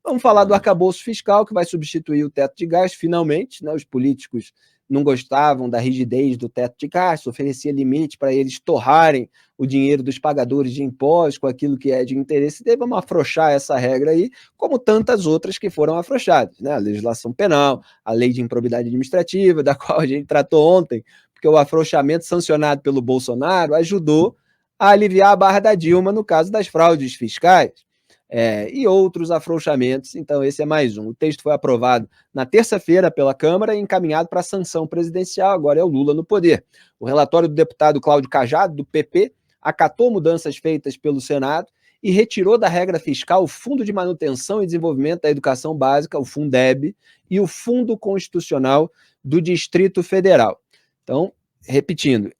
Vamos falar do arcabouço fiscal, que vai substituir o teto de gastos, finalmente, né? Os políticos não gostavam da rigidez do teto de gastos, oferecia limite para eles torrarem o dinheiro dos pagadores de impostos com aquilo que é de interesse dele. Vamos afrouxar essa regra aí, como tantas outras que foram afrouxadas, né? A legislação penal, a lei de improbidade administrativa, da qual a gente tratou ontem, porque o afrouxamento sancionado pelo Bolsonaro ajudou a aliviar a barra da Dilma no caso das fraudes fiscais. E outros afrouxamentos, então esse é mais um. O texto foi aprovado na terça-feira pela Câmara e encaminhado para a sanção presidencial, agora é o Lula no poder. O relatório do deputado Cláudio Cajado, do PP, acatou mudanças feitas pelo Senado e retirou da regra fiscal o Fundo de Manutenção e Desenvolvimento da Educação Básica, o Fundeb, e o Fundo Constitucional do Distrito Federal. Então, repetindo,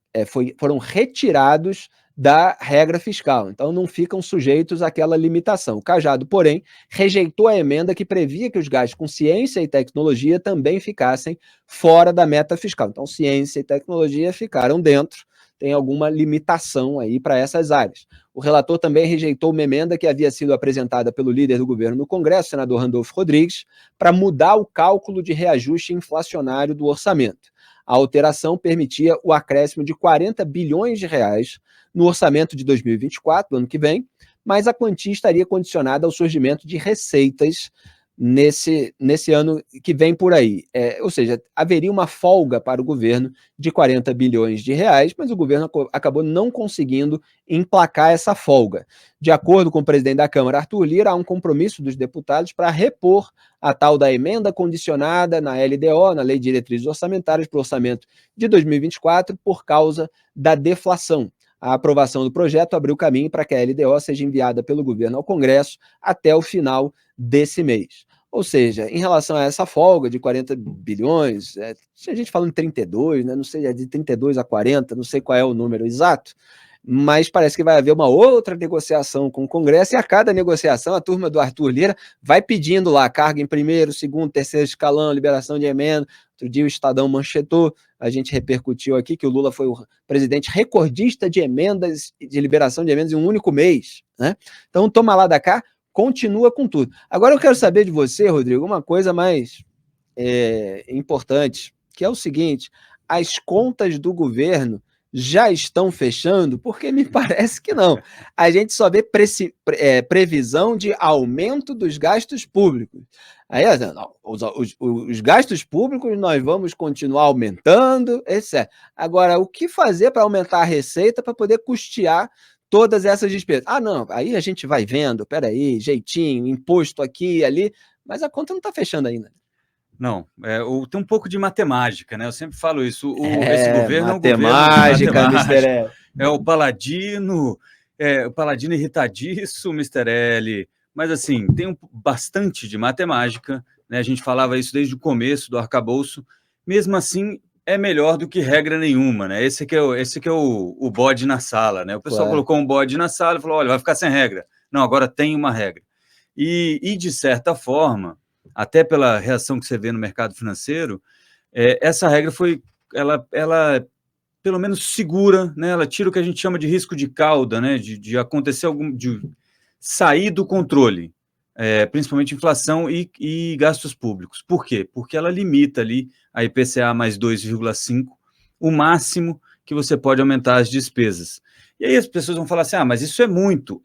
foram retirados da regra fiscal, então não ficam sujeitos àquela limitação. O Cajado, porém, rejeitou a emenda que previa que os gastos com ciência e tecnologia também ficassem fora da meta fiscal. Então, ciência e tecnologia ficaram dentro, tem alguma limitação aí para essas áreas. O relator também rejeitou uma emenda que havia sido apresentada pelo líder do governo no Congresso, senador Randolfo Rodrigues, para mudar o cálculo de reajuste inflacionário do orçamento. A alteração permitia o acréscimo de 40 bilhões de reais no orçamento de 2024, ano que vem, mas a quantia estaria condicionada ao surgimento de receitas nesse ano que vem por aí. Ou seja, haveria uma folga para o governo de 40 bilhões de reais, mas o governo acabou não conseguindo emplacar essa folga. De acordo com o presidente da Câmara, Arthur Lira, há um compromisso dos deputados para repor a tal da emenda condicionada na LDO, na Lei de Diretrizes Orçamentárias, para o orçamento de 2024, por causa da deflação. A aprovação do projeto abriu caminho para que a LDO seja enviada pelo governo ao Congresso até o final desse mês. Ou seja, em relação a essa folga de 40 bilhões, tinha gente falando 32, né? Não sei, é de 32 a 40, não sei qual é o número exato, mas parece que vai haver uma outra negociação com o Congresso, e a cada negociação a turma do Arthur Lira vai pedindo lá carga em primeiro, segundo, terceiro escalão, liberação de emenda. Outro dia o Estadão manchetou, a gente repercutiu aqui que o Lula foi o presidente recordista de emendas, de liberação de emendas em um único mês, né? Então toma lá da cá, continua com tudo. Agora eu quero saber de você, Rodrigo, uma coisa mais importante, que é o seguinte: as contas do governo já estão fechando? Porque me parece que não. A gente só vê previsão de aumento dos gastos públicos. Aí, não, os gastos públicos nós vamos continuar aumentando, etc. Agora, o que fazer para aumentar a receita para poder custear todas essas despesas? Não, aí a gente vai vendo, peraí, jeitinho, imposto aqui e ali, mas a conta não está fechando ainda. Não, tem um pouco de matemática, né? Eu sempre falo isso. Esse governo é um governo de matemática. É o paladino irritadiço, Mr. L. Mas, assim, tem bastante de matemática, né? A gente falava isso desde o começo do arcabouço. Mesmo assim, é melhor do que regra nenhuma, né? Esse que é o bode na sala, né? O pessoal colocou um bode na sala e falou, olha, vai ficar sem regra. Não, agora tem uma regra. E de certa forma, até pela reação que você vê no mercado financeiro, essa regra ela pelo menos segura, né? Ela tira o que a gente chama de risco de cauda, né? De acontecer de sair do controle, principalmente inflação e gastos públicos. Por quê? Porque ela limita ali a IPCA mais 2,5, o máximo que você pode aumentar as despesas. E aí as pessoas vão falar assim, mas isso é muito.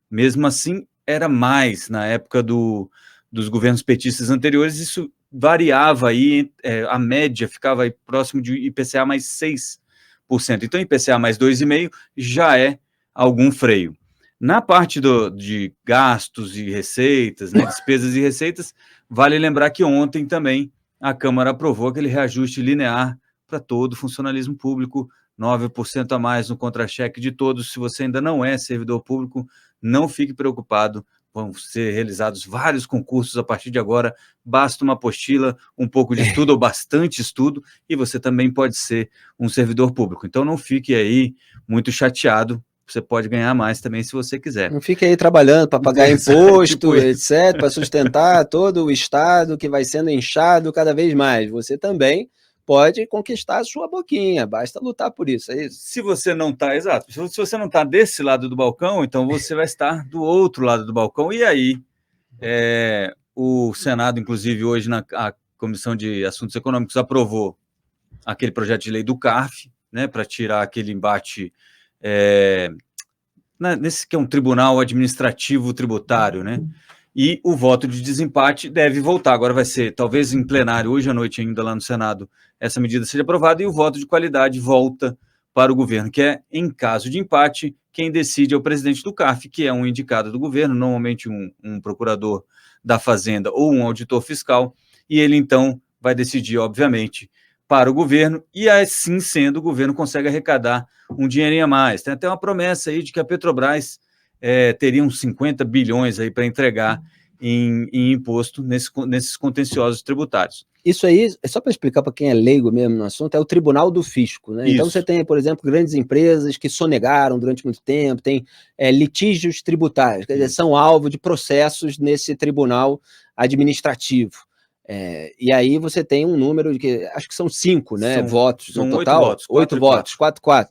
Mesmo assim, era mais na época dos governos petistas anteriores, isso variava aí, a média ficava aí próximo de IPCA mais 6%. Então, IPCA mais 2,5% já é algum freio. Na parte de gastos e receitas, né, despesas e receitas, vale lembrar que ontem também a Câmara aprovou aquele reajuste linear para todo o funcionalismo público, 9% a mais no contra-cheque de todos. Se você ainda não é servidor público, não fique preocupado, vão ser realizados vários concursos a partir de agora, basta uma apostila, um pouco de estudo ou bastante estudo, e você também pode ser um servidor público. Então não fique aí muito chateado, você pode ganhar mais também se você quiser. Não fique aí trabalhando para pagar imposto, etc., para sustentar todo o Estado que vai sendo inchado cada vez mais. Você também pode conquistar a sua boquinha, basta lutar por isso, é isso? Se você não está, exato, se você não está desse lado do balcão, então você vai estar do outro lado do balcão, e aí O Senado, inclusive, hoje, a Comissão de Assuntos Econômicos, aprovou aquele projeto de lei do CARF, né, para tirar aquele embate nesse que é um tribunal administrativo tributário, né? E o voto de desempate deve voltar. Agora vai ser, talvez em plenário, hoje à noite ainda lá no Senado, essa medida seja aprovada e o voto de qualidade volta para o governo, que é, em caso de empate, quem decide é o presidente do CARF, que é um indicado do governo, normalmente um procurador da Fazenda ou um auditor fiscal, e ele então vai decidir, obviamente, para o governo, e assim sendo, o governo consegue arrecadar um dinheirinho a mais. Tem até uma promessa aí de que a Petrobras teria uns 50 bilhões aí para entregar em imposto nesses contenciosos tributários. Isso aí, é só para explicar para quem é leigo mesmo no assunto, é o Tribunal do Fisco, né? Então você tem, por exemplo, grandes empresas que sonegaram durante muito tempo, tem litígios tributários, quer dizer, são alvo de processos nesse tribunal administrativo. E aí você tem um número de acho que são 5, né, votos no total. 8 votos, 4-4.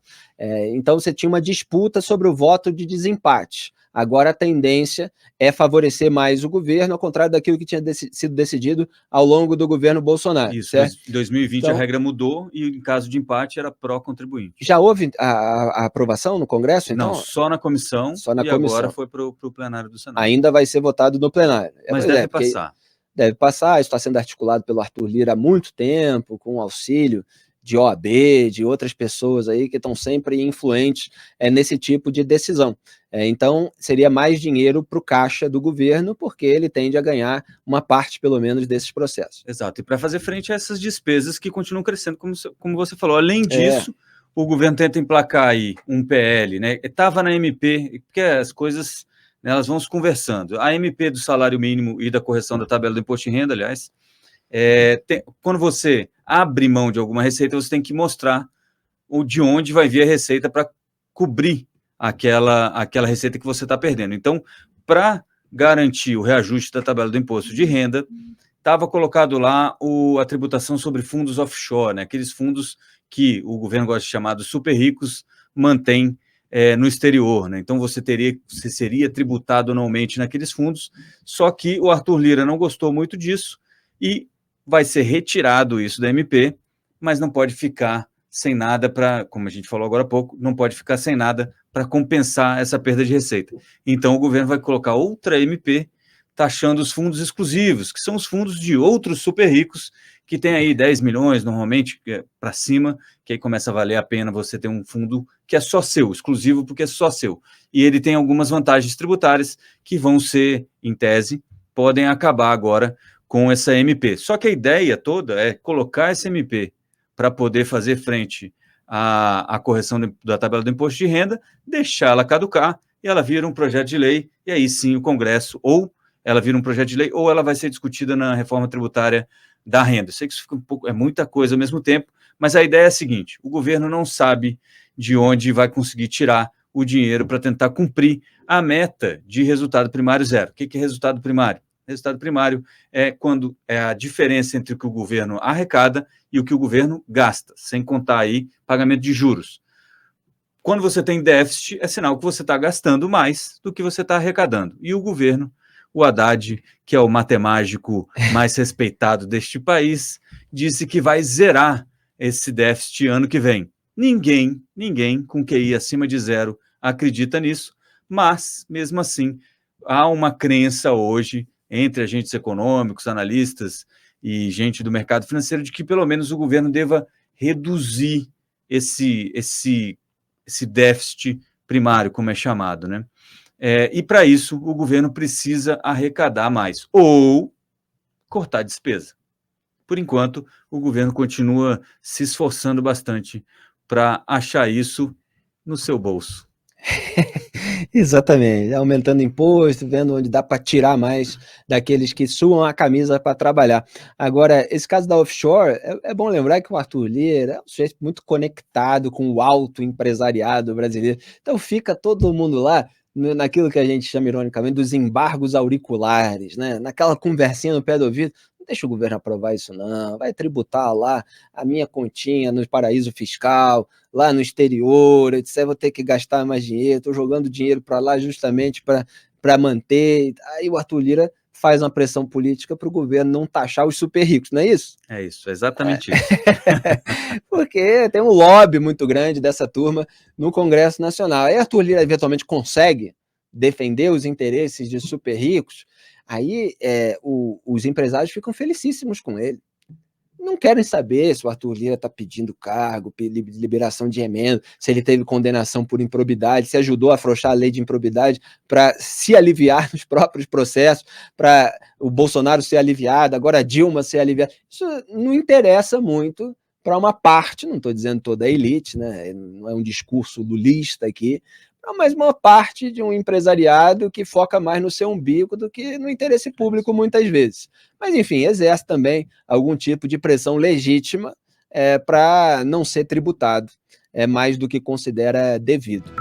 Então você tinha uma disputa sobre o voto de desempate. Agora a tendência é favorecer mais o governo, ao contrário daquilo que tinha sido decidido ao longo do governo Bolsonaro. Isso, certo? Em 2020 então, a regra mudou e em caso de empate era pró-contribuinte. Já houve a aprovação no Congresso, então? Não, só na comissão agora foi para o plenário do Senado. Ainda vai ser votado no plenário. Mas deve passar. Deve passar, isso está sendo articulado pelo Arthur Lira há muito tempo, com o auxílio de OAB, de outras pessoas aí que estão sempre influentes nesse tipo de decisão. Então, seria mais dinheiro para o caixa do governo, porque ele tende a ganhar uma parte, pelo menos, desses processos. Exato, e para fazer frente a essas despesas que continuam crescendo, como você falou. Além disso, o governo tenta emplacar aí um PL, né? Estava na MP, porque as coisas, né, elas vão se conversando. A MP do salário mínimo e da correção da tabela do imposto de renda, aliás, quando você abre mão de alguma receita, você tem que mostrar de onde vai vir a receita para cobrir aquela receita que você está perdendo. Então, para garantir o reajuste da tabela do imposto de renda, estava colocado lá a tributação sobre fundos offshore, né? Aqueles fundos que o governo gosta de chamar de super ricos, mantém no exterior, né? Então você seria tributado anualmente naqueles fundos, só que o Arthur Lira não gostou muito disso e vai ser retirado isso da MP, mas não pode ficar sem nada para, como a gente falou agora há pouco, não pode ficar sem nada para compensar essa perda de receita. Então o governo vai colocar outra MP taxando os fundos exclusivos, que são os fundos de outros super ricos, que tem aí 10 milhões, normalmente, para cima, que aí começa a valer a pena você ter um fundo que é só seu, exclusivo porque é só seu. E ele tem algumas vantagens tributárias que vão ser, em tese, podem acabar agora com essa MP. Só que a ideia toda é colocar essa MP para poder fazer frente à correção da tabela do imposto de renda, deixar ela caducar e ela vira um projeto de lei, e aí sim o Congresso ou ela vira um projeto de lei, ou ela vai ser discutida na reforma tributária da renda. Eu sei que isso fica é muita coisa ao mesmo tempo, mas a ideia é a seguinte: o governo não sabe de onde vai conseguir tirar o dinheiro para tentar cumprir a meta de resultado primário zero. O que é resultado primário? Resultado primário é quando é a diferença entre o que o governo arrecada e o que o governo gasta, sem contar aí pagamento de juros. Quando você tem déficit, é sinal que você está gastando mais do que você está arrecadando. E o governo, o Haddad, que é o matemático mais respeitado deste país, disse que vai zerar esse déficit ano que vem. Ninguém com QI acima de 0 acredita nisso, mas, mesmo assim, há uma crença hoje entre agentes econômicos, analistas e gente do mercado financeiro de que pelo menos o governo deva reduzir esse déficit primário, como é chamado, né? E para isso o governo precisa arrecadar mais ou cortar despesa. Por enquanto, o governo continua se esforçando bastante para achar isso no seu bolso. Exatamente, aumentando imposto, vendo onde dá para tirar mais daqueles que suam a camisa para trabalhar. Agora, esse caso da offshore, é bom lembrar que o Arthur Lira é um sujeito muito conectado com o alto empresariado brasileiro, então fica todo mundo lá naquilo que a gente chama ironicamente dos embargos auriculares, né? Naquela conversinha no pé do ouvido. Não deixa o governo aprovar isso não, vai tributar lá a minha continha no paraíso fiscal, lá no exterior, eu disse, vou ter que gastar mais dinheiro, estou jogando dinheiro para lá justamente para manter. Aí o Arthur Lira faz uma pressão política para o governo não taxar os super ricos, não é isso? É isso, exatamente isso. Porque tem um lobby muito grande dessa turma no Congresso Nacional. Aí Arthur Lira eventualmente consegue defender os interesses de super ricos, aí os empresários ficam felicíssimos com ele. Não querem saber se o Arthur Lira está pedindo cargo, liberação de emenda, se ele teve condenação por improbidade, se ajudou a afrouxar a lei de improbidade para se aliviar nos próprios processos, para o Bolsonaro ser aliviado, agora a Dilma ser aliviada. Isso não interessa muito para uma parte, não estou dizendo toda a elite, né? Não é um discurso lulista aqui, mas uma parte de um empresariado que foca mais no seu umbigo do que no interesse público muitas vezes. Mas, enfim, exerce também algum tipo de pressão legítima para não ser tributado mais do que considera devido.